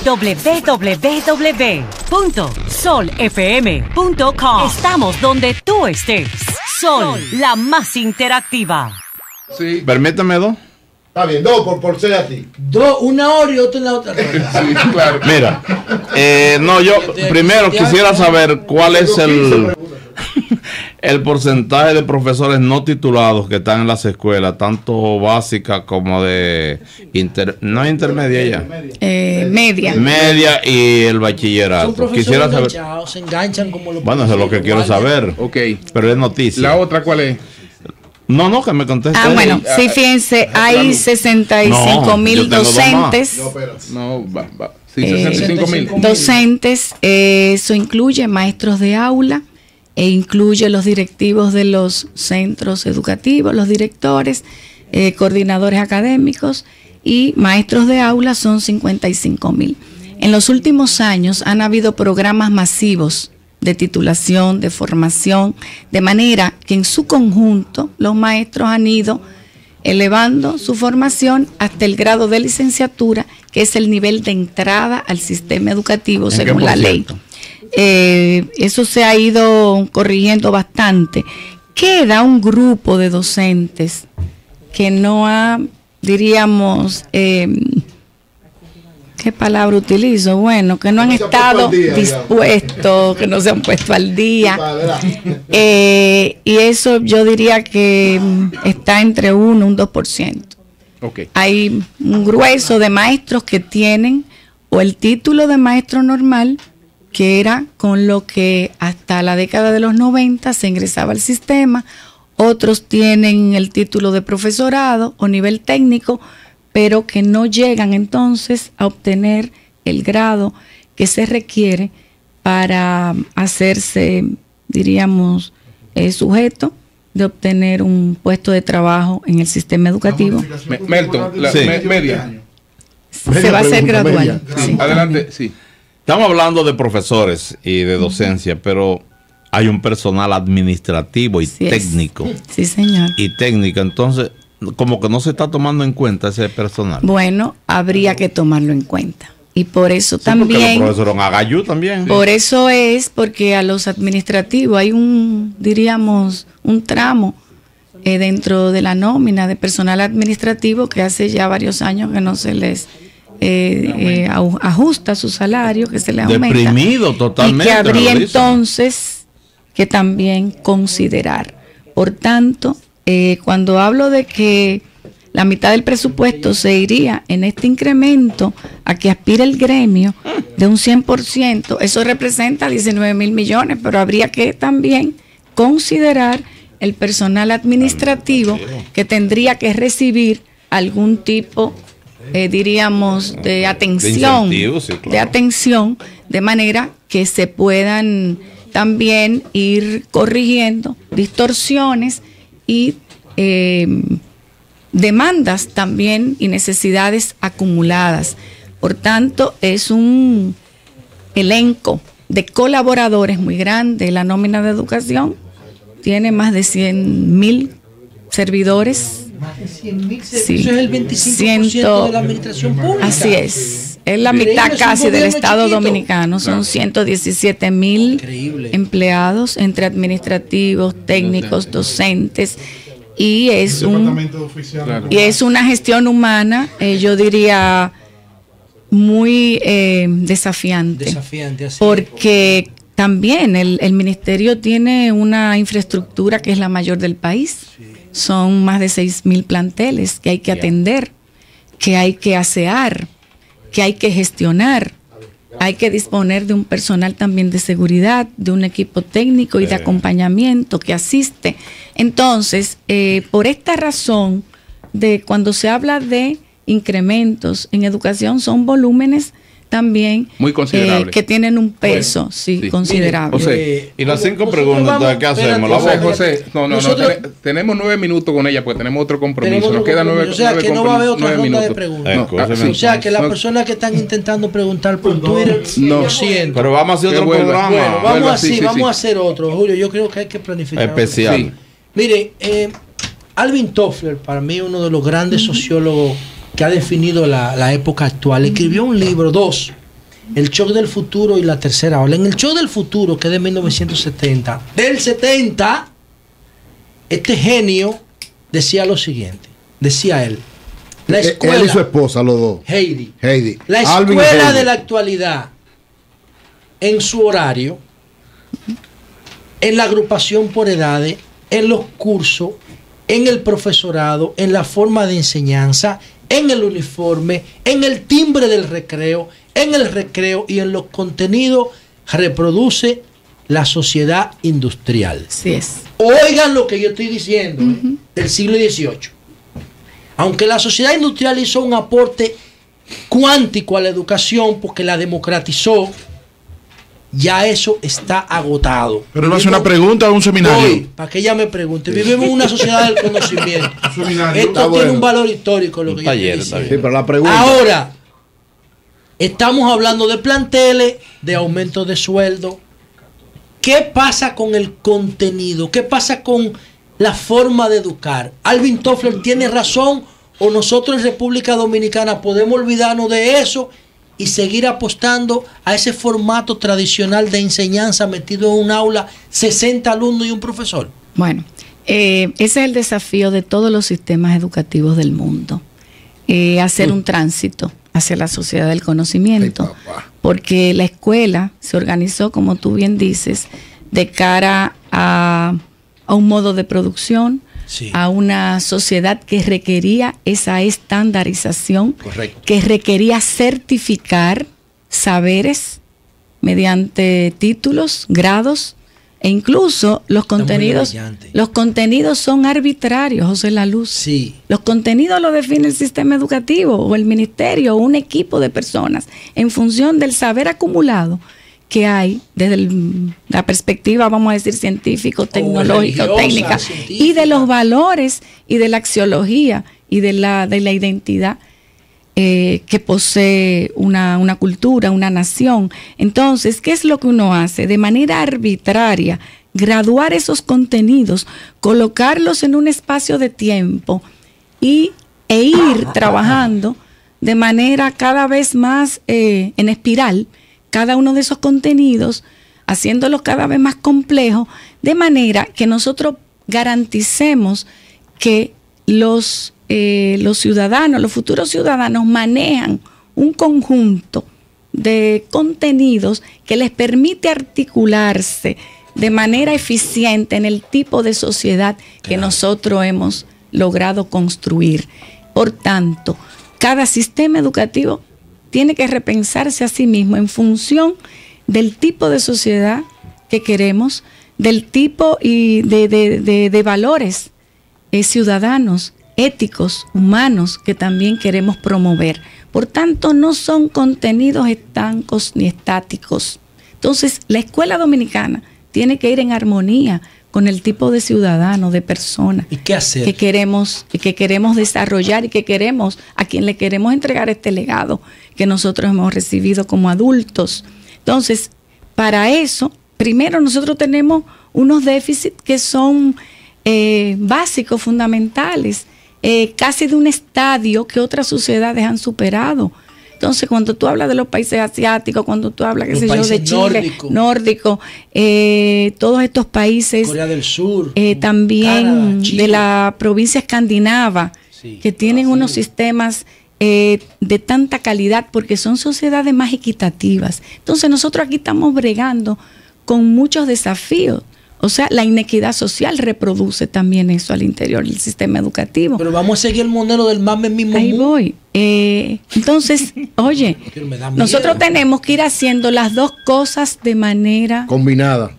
www.solfm.com. Estamos donde tú estés. Sol, la más interactiva. Sí. Permítame dos. Está bien, dos por ser así. Dos, una hora y otra en la otra. Sí, claro. Mira, no, yo primero quisiera saber cuál es el porcentaje de profesores no titulados que están en las escuelas, tanto básicas como de no intermedia ya. Media y el bachillerato. Quisiera saber. Se enganchan como los. Bueno, eso es lo que quiero saber. Ok. Pero es noticia. ¿La otra cuál es? No, que me conteste. Bueno, sí, fíjense, hay 65,000 docentes. No, sí, 65,000. Docentes, eso incluye maestros de aula e incluye los directivos de los centros educativos, los directores, coordinadores académicos y maestros de aula son 55,000. En los últimos años han habido programas masivos de titulación, de formación, de manera que en su conjunto los maestros han ido elevando su formación hasta el grado de licenciatura, que es el nivel de entrada al sistema educativo según la ley. Eso se ha ido corrigiendo bastante. Queda un grupo de docentes que no ha, diríamos, ¿qué palabra utilizo? Bueno, que no han estado dispuestos, que no se han puesto al día. Y eso yo diría que está entre 1 y un 2%. Okay. Hay un grueso de maestros que tienen o el título de maestro normal, que era con lo que hasta la década de los 90 se ingresaba al sistema. Otros tienen el título de profesorado o nivel técnico, pero que no llegan entonces a obtener el grado que se requiere para hacerse, diríamos, sujeto de obtener un puesto de trabajo en el sistema educativo. Melton, media. Se va a hacer gradual. Sí. Adelante, sí. Estamos hablando de profesores y de docencia, pero hay un personal administrativo y técnico. Sí, señor. Y técnico, entonces como que no se está tomando en cuenta ese personal. Bueno, habría que tomarlo en cuenta. Y por eso también. Los profesores Agayú también. Por eso es porque a los administrativos hay diríamos, un tramo dentro de la nómina de personal administrativo que hace ya varios años que no se les ajusta su salario, que se les aumenta. Deprimido totalmente. Y que habría entonces que también considerar. Por tanto, cuando hablo de que la mitad del presupuesto se iría en este incremento a que aspira el gremio de un 100%, eso representa 19,000 millones, pero habría que también considerar el personal administrativo que tendría que recibir algún tipo, diríamos, de atención, de atención, de manera que se puedan también ir corrigiendo distorsiones y demandas también y necesidades acumuladas. Por tanto, es un elenco de colaboradores muy grande. La nómina de educación tiene más de 100,000 servidores. Más de 100,000 servicios, sí. Eso es el 25% de la administración pública. Así es la mitad casi del Estado dominicano. Son 117,000 empleados entre administrativos, técnicos, docentes. Y es una gestión humana, yo diría, muy desafiante. Porque también el ministerio tiene una infraestructura que es la mayor del país. Sí. Son más de 6,000 planteles que hay que atender, que hay que asear, que hay que gestionar. Hay que disponer de un personal también de seguridad, de un equipo técnico y de acompañamiento que asiste. Entonces, por esta razón, cuando se habla de incrementos en educación, son volúmenes también muy considerables, que tienen un peso considerable. José, y las 5 preguntas, ¿qué hacemos? José, tenemos 9 minutos con ella, pues tenemos otro compromiso. Nos quedan 9 minutos. O sea, que no va a haber otra ronda de preguntas. O sea, que las personas que están intentando preguntar por Twitter, lo siento. Pero vamos a hacer otro programa. Bueno, vamos a hacer otro, Julio. Yo creo que hay que planificar especial. Mire, Alvin Toffler, para mí uno de los grandes sociólogos que ha definido la época actual, escribió un libro, dos, El shock del futuro y la tercera ola. En el shock del futuro, que es de 1970, del 70, este genio decía lo siguiente. Decía él. La escuela, él y su esposa, los dos. Heidi. La Alvin escuela Heidi. de la actualidad, en su horario, en la agrupación por edades, en los cursos, en el profesorado, en la forma de enseñanza, en el uniforme, en el timbre del recreo, en el recreo y en los contenidos, reproduce la sociedad industrial. Así es. Oigan lo que yo estoy diciendo, del siglo XVIII. Aunque la sociedad industrial hizo un aporte cuántico a la educación porque la democratizó, ya eso está agotado. Pero no hace una pregunta o un seminario. Hoy, para que ella me pregunte, vivimos en una sociedad del conocimiento. Esto tiene un valor histórico, lo que yo estoy diciendo. Sí, pero la pregunta. Ahora, estamos hablando de planteles, de aumento de sueldo. ¿Qué pasa con el contenido? ¿Qué pasa con la forma de educar? Alvin Toffler tiene razón, o nosotros en República Dominicana podemos olvidarnos de eso y seguir apostando a ese formato tradicional de enseñanza metido en un aula, 60 alumnos y un profesor. Bueno, ese es el desafío de todos los sistemas educativos del mundo, hacer un tránsito hacia la sociedad del conocimiento, porque la escuela se organizó, como tú bien dices, de cara a un modo de producción, sí, a una sociedad que requería esa estandarización, correcto, que requería certificar saberes mediante títulos, grados, e incluso los contenidos son arbitrarios, José La Luz. Sí. Los contenidos los define el sistema educativo o el ministerio o un equipo de personas en función del saber acumulado que hay desde la perspectiva, vamos a decir, científico, tecnológica, técnica, y de los valores y de la axiología y de la identidad que posee una cultura, una nación. Entonces, ¿qué es lo que uno hace? De manera arbitraria, graduar esos contenidos, colocarlos en un espacio de tiempo e ir trabajando de manera cada vez más en espiral cada uno de esos contenidos, haciéndolos cada vez más complejos, de manera que nosotros garanticemos que los ciudadanos, los futuros ciudadanos manejan un conjunto de contenidos que les permite articularse de manera eficiente en el tipo de sociedad que nosotros hemos logrado construir. Por tanto, cada sistema educativo tiene que repensarse a sí mismo en función del tipo de sociedad que queremos, del tipo y de valores ciudadanos, éticos, humanos, que también queremos promover. Por tanto, no son contenidos estancos ni estáticos. Entonces, la escuela dominicana tiene que ir en armonía con el tipo de ciudadano, de persona. ¿Y qué hacer? Que queremos desarrollar y a quien le queremos entregar este legado que nosotros hemos recibido como adultos. Entonces, para eso, primero nosotros tenemos unos déficits que son básicos, fundamentales, casi de un estadio que otras sociedades han superado. Entonces, cuando tú hablas de los países asiáticos, cuando tú hablas, de Chile, nórdico, todos estos países, Corea del Sur, también Canadá, Chile, de la provincia escandinava, sí, que tienen unos sistemas de tanta calidad, porque son sociedades más equitativas. Entonces, nosotros aquí estamos bregando con muchos desafíos. O sea, la inequidad social reproduce también eso al interior del sistema educativo. Pero vamos a seguir el modelo del MAME mismo. Ahí voy. Entonces, oye, nosotros tenemos que ir haciendo las dos cosas de manera combinada,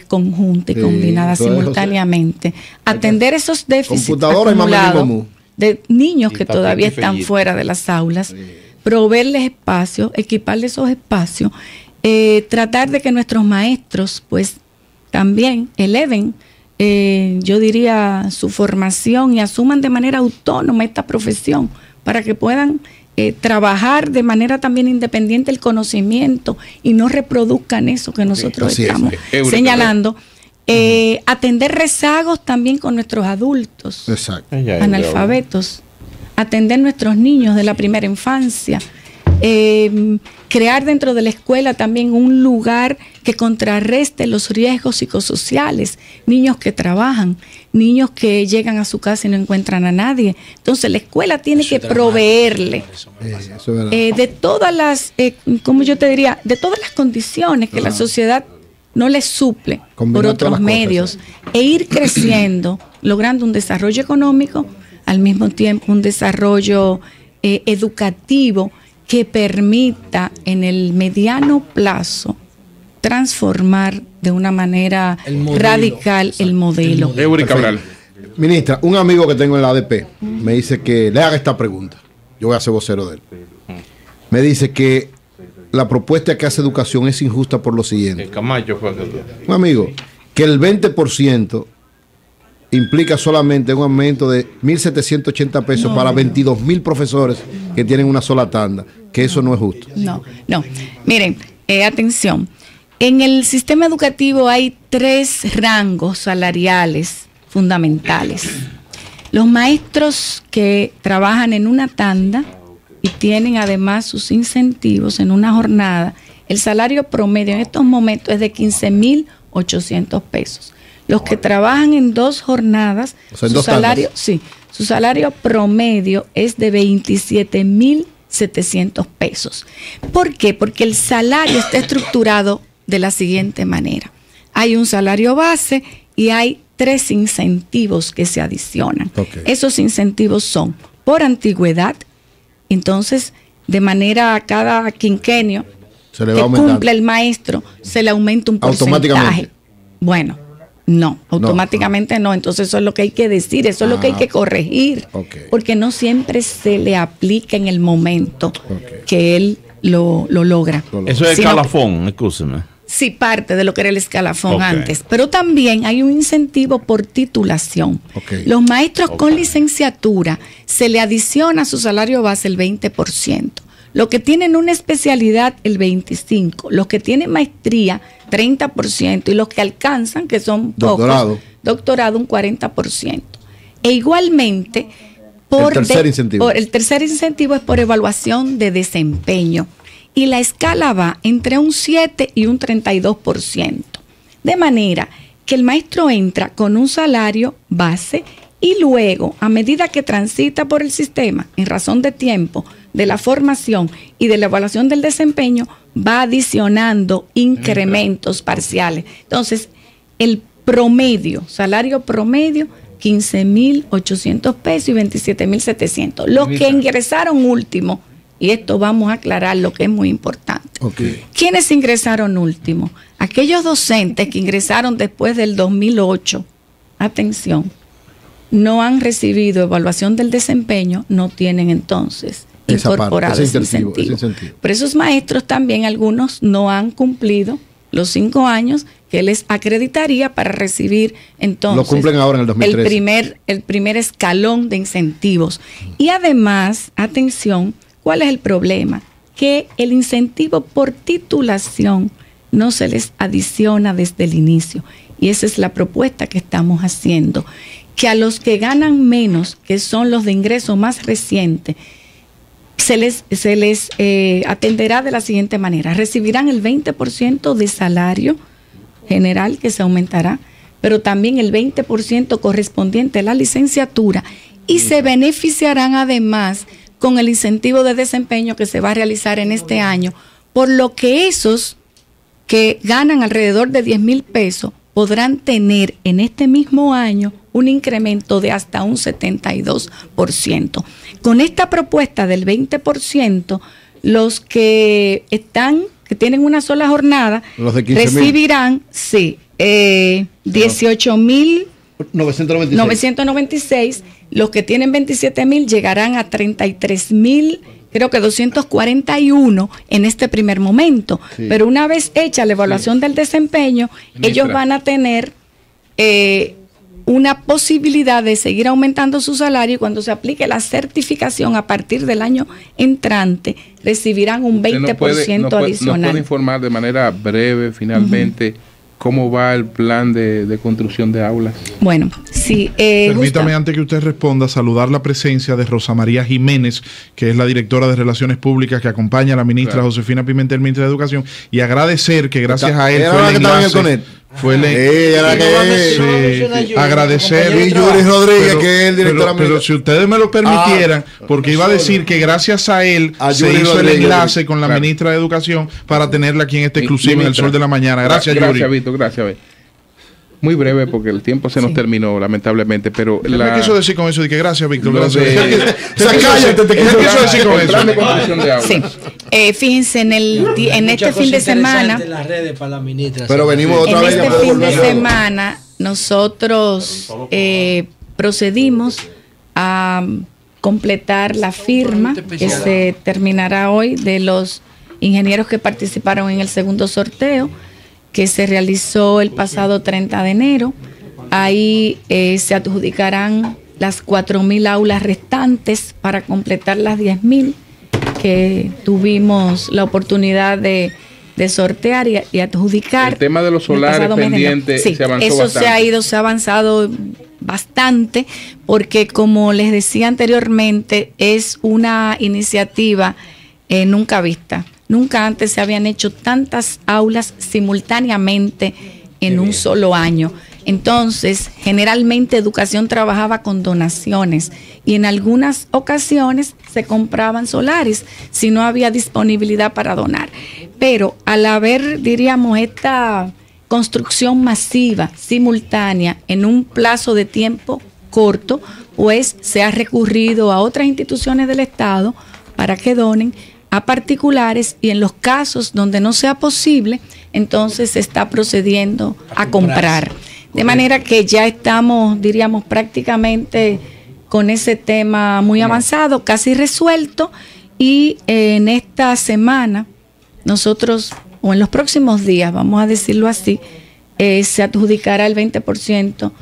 conjunta y combinada simultáneamente. Atender esos déficits acumulados de niños que todavía están fuera de las aulas, proveerles espacios, equiparles esos espacios, tratar de que nuestros maestros, pues, también eleven, yo diría, su formación y asuman de manera autónoma esta profesión para que puedan trabajar de manera también independiente el conocimiento y no reproduzcan eso que nosotros estamos señalando. Atender rezagos también con nuestros adultos analfabetos, atender nuestros niños de la primera infancia, crear dentro de la escuela también un lugar que contrarreste los riesgos psicosociales, niños que trabajan, niños que llegan a su casa y no encuentran a nadie. Entonces la escuela tiene que proveerle de todas las, como yo te diría, de todas las condiciones que la sociedad no les suple por otros medios, e ir creciendo, logrando un desarrollo económico, al mismo tiempo un desarrollo educativo que permita en el mediano plazo transformar de una manera radical el modelo. Cabral. Ministra, un amigo que tengo en la ADP me dice que le haga esta pregunta. Yo voy a ser vocero de él. Me dice que la propuesta que hace educación es injusta por lo siguiente. Camacho fue un amigo, que el 20% implica solamente un aumento de 1.780 pesos para 22.000 profesores que tienen una sola tanda, que eso no es justo. No. Miren, atención. En el sistema educativo hay 3 rangos salariales fundamentales. Los maestros que trabajan en una tanda y tienen además sus incentivos en una jornada, el salario promedio en estos momentos es de 15.800 pesos. Los que trabajan en 2 jornadas, su salario promedio es de 27.700 pesos. ¿Por qué? Porque el salario está estructurado de la siguiente manera. Hay un salario base y hay 3 incentivos que se adicionan. Okay. Esos incentivos son por antigüedad, entonces de manera cada quinquenio que cumple el maestro, se le aumenta un porcentaje. Bueno, no, automáticamente no. Entonces eso es lo que hay que decir, eso es lo que hay que corregir, porque no siempre se le aplica en el momento que él lo logra. Eso es escalafón, escúcheme. Sí, parte de lo que era el escalafón antes, pero también hay un incentivo por titulación. Los maestros con licenciatura se le adiciona a su salario base el 20%. Los que tienen una especialidad, el 25%. Los que tienen maestría, 30%. Y los que alcanzan, que son pocos, doctorado, un 40%. E igualmente, el tercer incentivo es por evaluación de desempeño. Y la escala va entre un 7 y un 32%. De manera que el maestro entra con un salario base y luego, a medida que transita por el sistema, en razón de tiempo, de la formación y de la evaluación del desempeño, va adicionando incrementos parciales. Entonces, el promedio, salario promedio, 15.800 pesos y 27.700. Los que ingresaron último, y esto vamos a aclarar lo que es muy importante. ¿Quiénes ingresaron último? Aquellos docentes que ingresaron después del 2008, atención, no han recibido evaluación del desempeño, no tienen entonces incorporado ese incentivo. Pero esos maestros también, algunos no han cumplido los 5 años que les acreditaría para recibir entonces lo cumplen ahora en el 2013. el primer escalón de incentivos. Y además, atención, ¿cuál es el problema? Que el incentivo por titulación no se les adiciona desde el inicio. Y esa es la propuesta que estamos haciendo. Que a los que ganan menos, que son los de ingreso más reciente, se les atenderá de la siguiente manera. Recibirán el 20% de salario general que se aumentará, pero también el 20% correspondiente a la licenciatura, y se beneficiarán además con el incentivo de desempeño que se va a realizar en este año, por lo que esos que ganan alrededor de 10.000 pesos podrán tener en este mismo año un incremento de hasta un 72%. Con esta propuesta del 20%, los que tienen una sola jornada recibirán 18.996. Los que tienen 27.000 llegarán a 33.000, creo que 241 en este primer momento. Sí. Pero una vez hecha la evaluación del desempeño, ellos van a tener una posibilidad de seguir aumentando su salario, y cuando se aplique la certificación a partir del año entrante, recibirán un 20% adicional. ¿Nos puede informar de manera breve, finalmente, cómo va el plan de construcción de aulas? Bueno, sí. Sí, permítame, antes que usted responda, saludar la presencia de Rosa María Jiménez, que es la directora de Relaciones Públicas que acompaña a la ministra Josefina Pimentel, ministra de Educación, y agradecer que gracias a él agradecer y Yuri Rodríguez, que es el director. Pero si ustedes me lo permitieran, porque iba a decir que gracias a él se hizo el enlace con la ministra de Educación para tenerla aquí en este exclusivo en El Sol de la Mañana. Gracias, Yuri. Gracias, Víctor. Gracias. Muy breve porque el tiempo se nos terminó, lamentablemente, pero ¿qué me quiso decir con eso? De que gracias, Víctor. Gracias. ¿Qué quiso decir con eso? Sí. Fíjense, en este fin de semana, pero venimos otra vez. En este fin de semana nosotros procedimos a completar la firma que se terminará hoy de los ingenieros que participaron en el segundo sorteo, que se realizó el pasado 30 de enero. Ahí se adjudicarán las 4.000 aulas restantes para completar las 10.000 que tuvimos la oportunidad de sortear y adjudicar. El tema de los solares pendientes se avanzó eso bastante. Se ha avanzado bastante porque, como les decía anteriormente, es una iniciativa nunca vista. Nunca antes se habían hecho tantas aulas simultáneamente en un solo año. Entonces, generalmente Educación trabajaba con donaciones y en algunas ocasiones se compraban solares si no había disponibilidad para donar. Pero al haber, diríamos, esta construcción masiva, simultánea, en un plazo de tiempo corto, pues se ha recurrido a otras instituciones del Estado para que donen, a particulares, y en los casos donde no sea posible, entonces se está procediendo a comprar. De manera que ya estamos, diríamos, prácticamente con ese tema muy avanzado, casi resuelto, y en esta semana nosotros, o en los próximos días, vamos a decirlo así, se adjudicará el 20%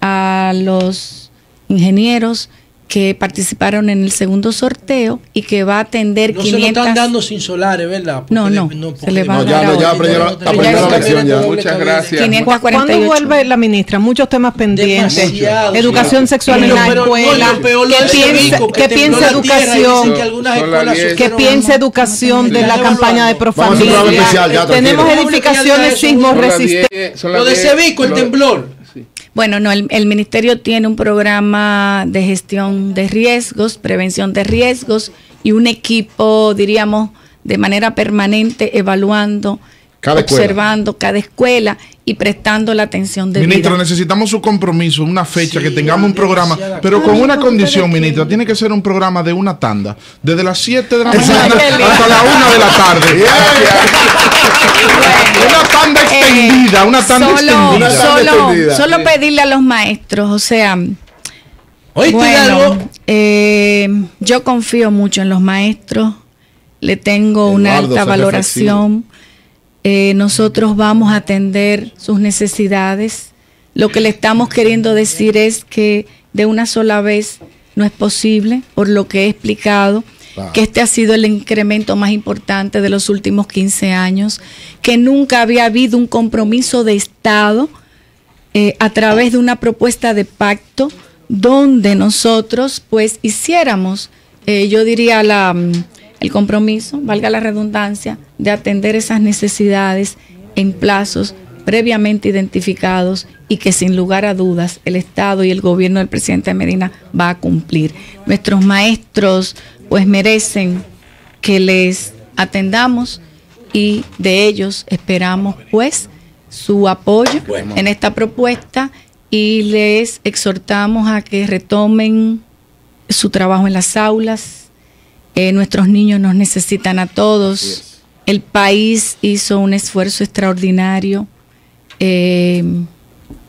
a los ingenieros que participaron en el segundo sorteo y que va a atender 500. No se lo están dando sin solares, ¿verdad? No, se le va a dar. Ya aprendió la lección ya. Muchas gracias. ¿Cuándo vuelve la ministra? Muchos temas pendientes. Educación sexual en la escuela. ¿Qué piensa educación? ¿Qué piensa educación de la campaña de Profamilia? Tenemos edificaciones sismos resistentes. Lo de Sevico, el temblor. Bueno, no, el Ministerio tiene un programa de gestión de riesgos, prevención de riesgos y un equipo, diríamos, de manera permanente evaluando, observando cada escuela y prestando la atención debida. Ministra, necesitamos su compromiso, una fecha, que tengamos un programa, pero con una condición, ministra, tiene que ser un programa de una tanda, desde las 7 de la mañana hasta la 1 de la tarde. Una tanda extendida. Solo pedirle a los maestros, o sea, yo confío mucho en los maestros, le tengo una alta valoración. Nosotros vamos a atender sus necesidades. Lo que le estamos queriendo decir es que de una sola vez no es posible, por lo que he explicado, que este ha sido el incremento más importante de los últimos 15 años, que nunca había habido un compromiso de Estado a través de una propuesta de pacto donde nosotros pues hiciéramos, yo diría el compromiso, valga la redundancia, de atender esas necesidades en plazos previamente identificados y que sin lugar a dudas el Estado y el gobierno del presidente Medina va a cumplir. Nuestros maestros pues merecen que les atendamos y de ellos esperamos pues su apoyo en esta propuesta y les exhortamos a que retomen su trabajo en las aulas. Nuestros niños nos necesitan a todos. El país hizo un esfuerzo extraordinario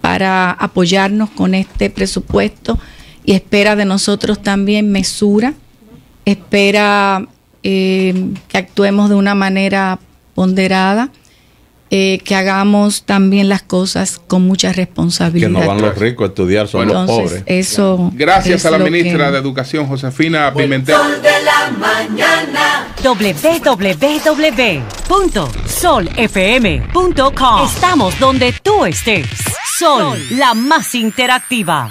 para apoyarnos con este presupuesto y espera de nosotros también mesura, espera que actuemos de una manera ponderada, que hagamos también las cosas con mucha responsabilidad. Que no van los ricos a estudiar, son los pobres. Eso gracias a la ministra de Educación, Josefina Pimentel. Sol de la mañana. www.solfm.com. Estamos donde tú estés. Sol, la más interactiva.